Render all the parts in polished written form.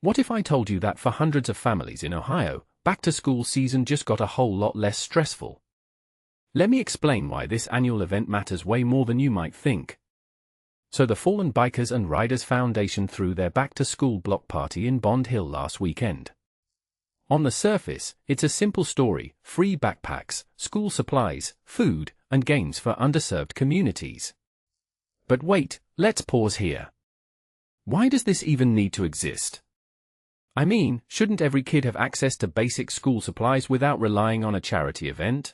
What if I told you that for hundreds of families in Ohio, back-to-school season just got a whole lot less stressful? Let me explain why this annual event matters way more than you might think. So the Fallen Bikers and Riders Foundation threw their back-to-school block party in Bond Hill last weekend. On the surface, it's a simple story: free backpacks, school supplies, food, and games for underserved communities. But wait, let's pause here. Why does this even need to exist? I mean, shouldn't every kid have access to basic school supplies without relying on a charity event?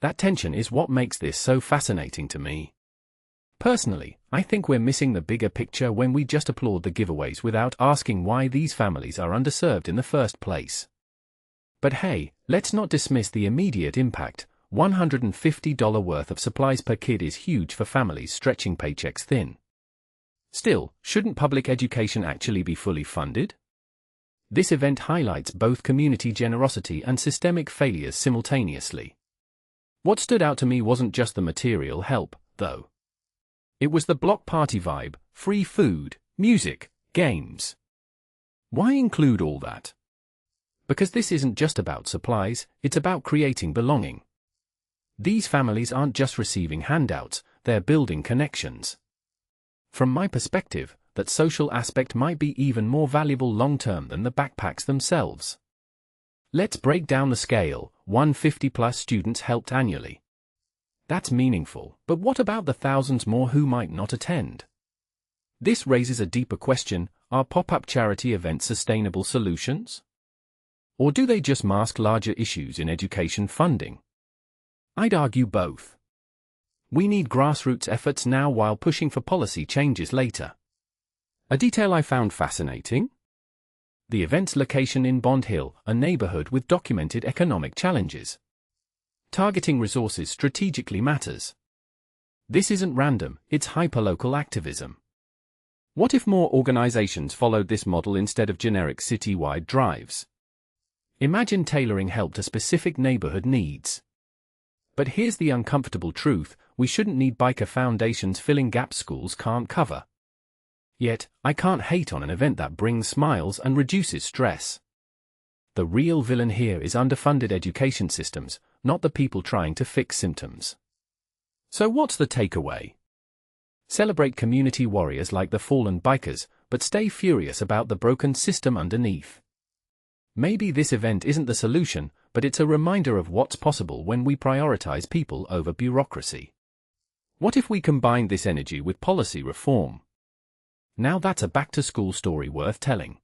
That tension is what makes this so fascinating to me. Personally, I think we're missing the bigger picture when we just applaud the giveaways without asking why these families are underserved in the first place. But hey, let's not dismiss the immediate impact. $150 worth of supplies per kid is huge for families stretching paychecks thin. Still, shouldn't public education actually be fully funded? This event highlights both community generosity and systemic failures simultaneously. What stood out to me wasn't just the material help, though. It was the block party vibe: free food, music, games. Why include all that? Because this isn't just about supplies, it's about creating belonging. These families aren't just receiving handouts, they're building connections. From my perspective, that social aspect might be even more valuable long-term than the backpacks themselves. Let's break down the scale: 150+ students helped annually. That's meaningful, but what about the thousands more who might not attend? This raises a deeper question: are pop-up charity events sustainable solutions? Or do they just mask larger issues in education funding? I'd argue both. We need grassroots efforts now while pushing for policy changes later. A detail I found fascinating: the event's location in Bond Hill, a neighborhood with documented economic challenges. Targeting resources strategically matters. This isn't random, it's hyperlocal activism. What if more organizations followed this model instead of generic citywide drives? Imagine tailoring help to specific neighborhood needs. But here's the uncomfortable truth: we shouldn't need biker foundations filling gaps schools can't cover. Yet, I can't hate on an event that brings smiles and reduces stress. The real villain here is underfunded education systems, not the people trying to fix symptoms. So what's the takeaway? Celebrate community warriors like the Fallen Bikers, but stay furious about the broken system underneath. Maybe this event isn't the solution, but it's a reminder of what's possible when we prioritize people over bureaucracy. What if we combine this energy with policy reform? Now that's a back-to-school story worth telling.